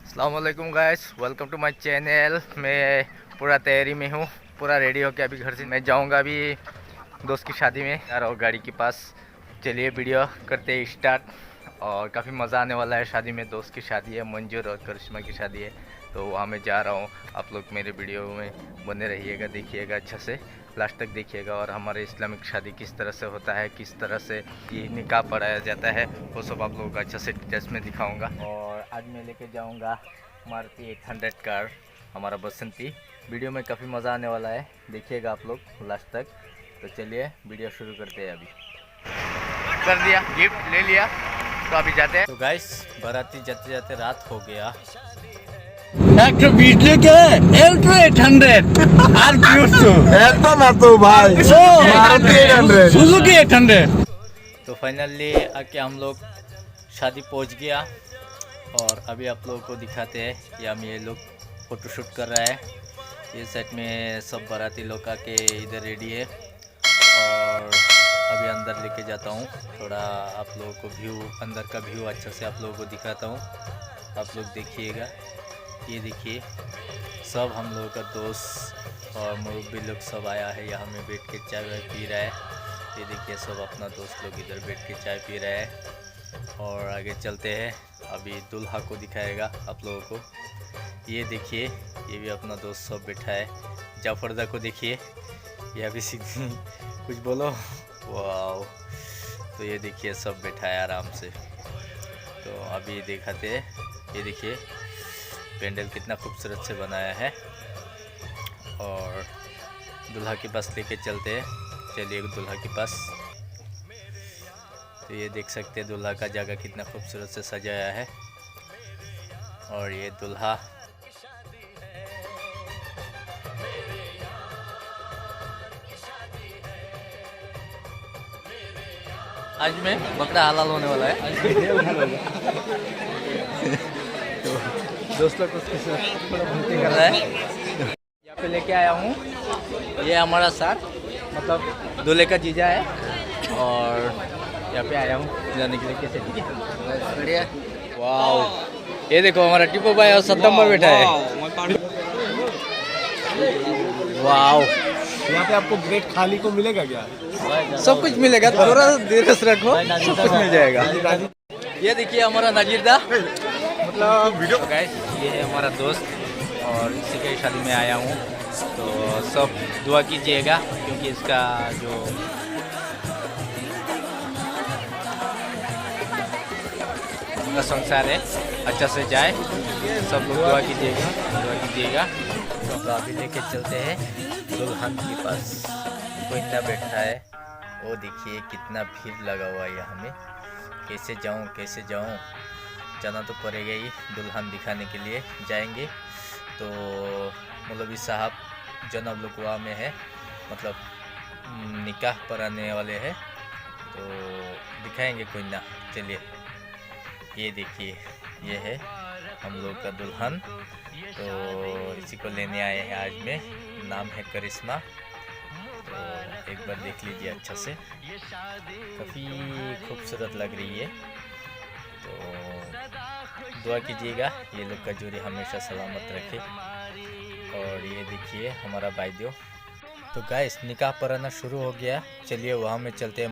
अस्सलामुअलैकुम guys, welcome to my channel. मैं पूरा तैयारी में हूँ, पूरा रेडी होके अभी घर से मैं जाऊँगा अभी दोस्त की शादी में जा रहा हूँ गाड़ी के पास। चलिए वीडियो करते हैं स्टार्ट। और काफ़ी मज़ा आने वाला है शादी में। दोस्त की शादी है, मंजूर और करिश्मा की शादी है, तो वहाँ मैं जा रहा हूँ। आप लोग मेरे वीडियो में बने रहिएगा, देखिएगा अच्छा से लास्ट तक देखिएगा। और हमारे इस्लामिक शादी किस तरह से होता है, किस तरह से ये निकाह पढ़ाया जाता है, वो सब आप लोगों को अच्छा से डिटेल्स में दिखाऊंगा। और आज मैं लेके जाऊंगा मारुति 800 कार, हमारा बसंती। वीडियो में काफ़ी मज़ा आने वाला है, देखिएगा आप लोग लास्ट तक। तो चलिए वीडियो शुरू करते हैं। अभी कर दिया, गिफ्ट ले लिया, तो अभी जाते हैं। तो गाइस, बाराती जाते जाते रात हो गया। একটা বিট লেকে এলট্রো 800 আর পিউসু এটা না তো ভাই মারুতি 800 সুজুকি 800। तो फाइनली आके हम लोग शादी पहुंच गया। और अभी आप लोगों को दिखाते हैं, या हम ये लोग फ़ोटोशूट कर रहा है। ये सेट में सब बाराती लोग आके इधर रेडी है। और अभी अंदर लेके जाता हूँ, थोड़ा आप लोगों को व्यू, अंदर का व्यू अच्छा से आप लोगों को दिखाता हूँ। आप लोग देखिएगा, ये देखिए सब हम लोगों का दोस्त और मुरब्बी लोग सब आया है, यहाँ में बैठ के चाय वाय पी रहा है। ये देखिए सब अपना दोस्त लोग इधर बैठ के चाय पी रहा है। और आगे चलते हैं, अभी दुल्हा को दिखाएगा आप लोगों को। ये देखिए, ये भी अपना दोस्त सब बैठा है। जाफरदा को देखिए, ये अभी सीधी कुछ बोलो। वाह, तो ये देखिए सब बैठा है आराम से। तो अभी दिखाते हैं, ये देखिए पेंडल कितना खूबसूरत से बनाया है। और दूल्हा के पास लेके चलते हैं, चलिए दूल्हा के पास। तो ये देख सकते हैं दूल्हा का जगह कितना खूबसूरत से सजाया है। और ये दूल्हा, आज में बकरा हलाल होने वाला है। तो दोस्त लोग उसके साथ थोड़ा भूलते कर रहा है। यहाँ पे लेके आया हूँ, ये हमारा साथ मतलब दूल्हे का जीजा है। और यहाँ पे आया हूँ जाने के लिए। कैसे, ठीक है, बढ़िया। वाह, ये देखो हमारा टिपो भाई और सितंबर बैठा है। वाह, यहाँ पे आपको ब्रेक खाली को मिलेगा क्या? सब कुछ मिलेगा, थोड़ा देर से रखो, सब कुछ मिल जाएगा। ये देखिए हमारा नाजिरदा, मतलब वीडियो गाइस, ये है हमारा दोस्त और इसी की शादी में आया हूँ। तो सब दुआ कीजिएगा, क्योंकि इसका जो संसार है अच्छा से जाए। सब लोग दुआ कीजिएगा, दुआ कीजिएगा। तो अभी लेके चलते हैं दुल्हन के पास। कोई ना बैठा है, वो देखिए कितना भीड़ लगा हुआ है यहाँ में। कैसे जाऊँ, कैसे जाऊँ, जाना तो पड़ेगा ही। दुल्हन दिखाने के लिए जाएंगे। तो मौलवी साहब जनाब लुकवा में है, मतलब निकाह पढ़ाने वाले हैं, तो दिखाएंगे कोई ना। चलिए, ये देखिए, ये है हम लोग का दुल्हन। तो इसी को लेने आए हैं आज में, नाम है करिश्मा। तो एक बार देख लीजिए अच्छा से, काफ़ी खूबसूरत लग रही है। तो दुआ कीजिएगा ये लोग का जोड़ी हमेशा सलामत रखे। और ये देखिए हमारा भाईदेव। तो गाइस, निकाह पढ़ाना शुरू हो गया, चलिए वहाँ में चलते हैं।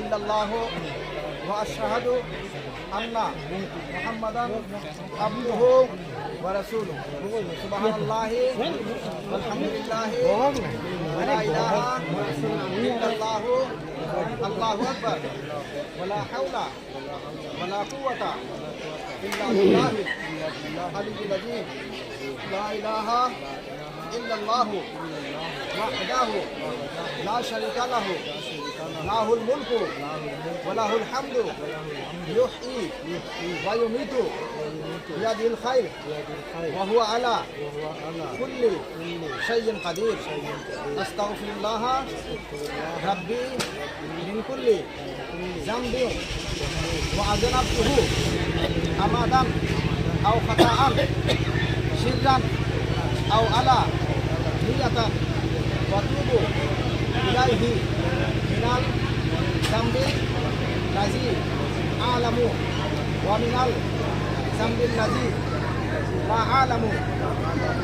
इल्लल्लाहु व अशहदु अन्ना मुहम्मदन अब्दुहु व रसूलुहु सुब्हानल्लाहि वल्हम्दुलिल्लाहि व ला इलाहा इल्लल्लाहु अल्लाहु अकबर व ला हौला व ला कुव्वता इल्ला बिल्लाहिल अलिय्यिल अज़ीम ला इलाहा इल्लल्लाहु वहदहु ला शरीका लहु लाहुल मुल्कु व लाहुल हम्दु युहयी व युमीतु बियदिल खैर व हुवा अला कुल्ली शैइन कदीर अस्तगफिरुल्लाह रब्बी मिन कुल्ली ज़ंबिन व अज़नबतुहु अमदन औ खताअन शिर्रन औ अला नियतन व तूबु इलैहि मिनल ज़ंबिल लज़ी आलमु व मिनल ज़ंबिल लज़ी ला आलमु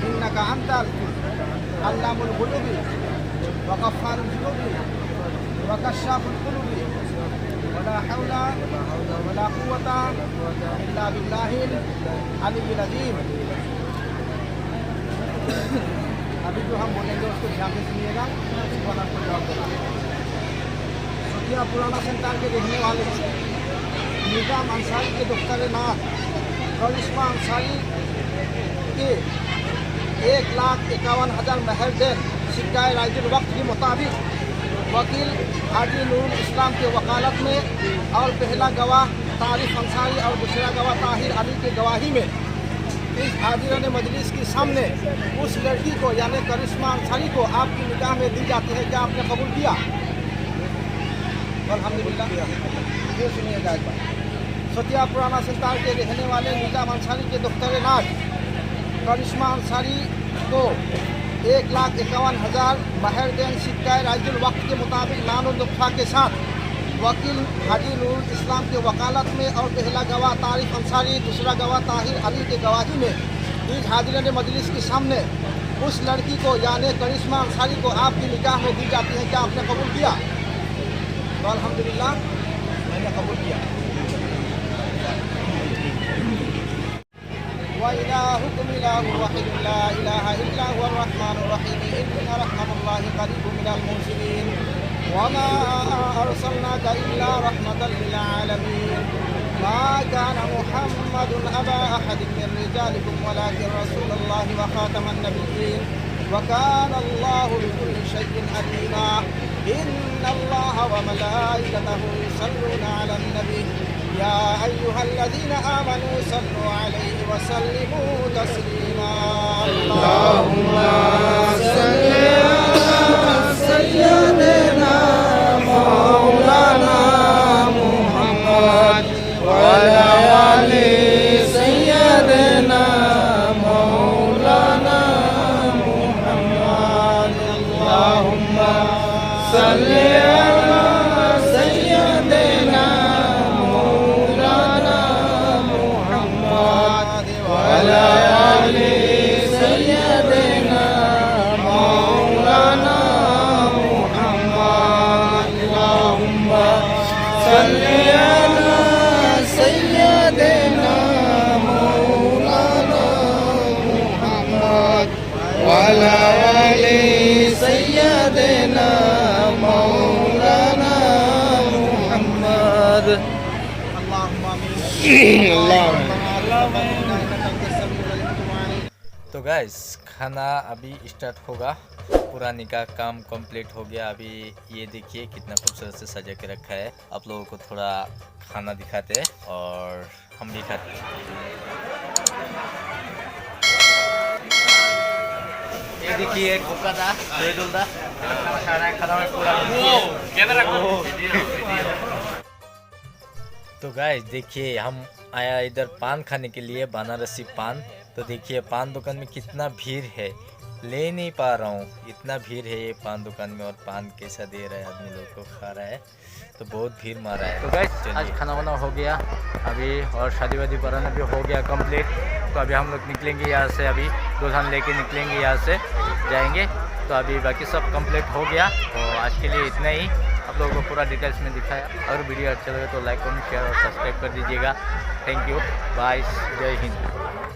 इन्नका अंतल अल्लामुल गुयूबि व गफ्फारुल जुनूबि व कश्शाफुल कुरूबि व ला हौला व ला कुव्वता इल्ला बिल्लाहिल अलिय्यिल अज़ीम। अभी जो हम बोलेंगे उसको ध्यान से सुनिएगा, उसको आपको जवाब देना। सतिया पुराना सेंटर के रहने वाले निज़ाम अंसारी के दफ्तर नाथ करिश्मा अंसारी के 1,51,000 महर देन सिक्का राइजुल वक्त के मुताबिक वकील हाजी नूरुल इस्लाम के वकालत में और पहला गवाह तारिफ अंसारी और दूसरा गवाह ताहिर अली की गवाही में इस हाजिरान मजलिस के सामने उस लड़की को यानी करिश्मा अंसारी को आपकी निगाह में दी जाती है। क्या आपने कबूल किया? अल्हम्दुलिल्लाह। ये सुनिएगा एक बार। सतिया पुराना सेंटर के रहने वाले निज़ाम अंसारी के दफ्तर नाज करिश्मा अंसारी को 1,51,000 महर देन सिक्का राइजुल वक्त के मुताबिक लान और नुक्फा के साथ वकील हाजी नूरुल इस्लाम के वकालत में और पहला गवाह तारिफ अंसारी दूसरा गवाह ताहिर अली के गवाही में इस हाजिरान मजलिस के सामने उस लड़की को यानी करिश्मा अंसारी को आपकी निगाह में दी जाती है। क्या आपने कबूल किया? तो अल्हम्दुलिल्लाह मैंने कबूल किया। व इलाहुकुम इलाहुन वाहिदुन ला इलाहा इल्ला हुवल रहमानुर रहीम इन्ना रहमतुल्लाहि करीबुम मिनल मुहसिनीन वमा अर्सलनाका इल्ला रहमतल लिल आलमीन मा काना मुहम्मदुन अबा अहदिन मिन रिजालिकुम वलाकिन रसूलुल्लाहि व खातमन नबिय्यीन व काना अल्लाहु बिकुल्लि शैइन अलीमा इन्नल्लाहा व मलाइकतहु युसल्लूना अलन नबी या अय्युहल्लज़ीना आमनू सल्लु अलैहि व सल्लिमू तस्लीमा अल्लाहुम्मा सल्लि अला सय्यिदिना मौलाना मुहम्मद व अला आलि सय्यिदिना मौलाना मुहम्मद अल्लाहुम्मा सल्लि अला सय्यिदिना मौलाना मुहम्मद व अला आलि सय्यिदिना मौलाना मुहम्मद अल्लाहुम्मा सल्लि अला सय्यिदिना मौलाना मुहम्मद व अला आलि सय्यिदिना मौलाना मुहम्मद। तो गाइस खाना अभी स्टार्ट होगा। पूरा निकाह काम कंप्लीट हो गया। अभी ये देखिए कितना खूबसूरत से सजा के रखा है। आप लोगों को थोड़ा खाना दिखाते हैं और हम भी खाते हैं। ये देखिए कोका शहीदुल्लाह खाना खा रहा है। खाना में पूरा तो गाइस देखिए हम आया इधर पान खाने के लिए, बनारसी पान। तो देखिए पान दुकान में कितना भीड़ है, ले नहीं पा रहा हूँ, इतना भीड़ है ये पान दुकान में। और पान कैसा दे रहा है, आदमी लोग को खा रहा है तो बहुत भीड़ मारा है। तो गाइस आज खाना वाना हो गया अभी और शादी वादी पराना भी हो गया कंप्लीट। तो अभी हम लोग निकलेंगे यहाँ से, अभी दुल्हन लेके निकलेंगे यहाँ से, जाएंगे। तो अभी बाकी सब कंप्लीट हो गया। तो आज के लिए इतना ही। आप लोगों को पूरा डिटेल्स में दिखाया। अगर वीडियो अच्छा लगे तो लाइक कमेंट शेयर और सब्सक्राइब कर दीजिएगा। थैंक यू, बाय, जय हिंद।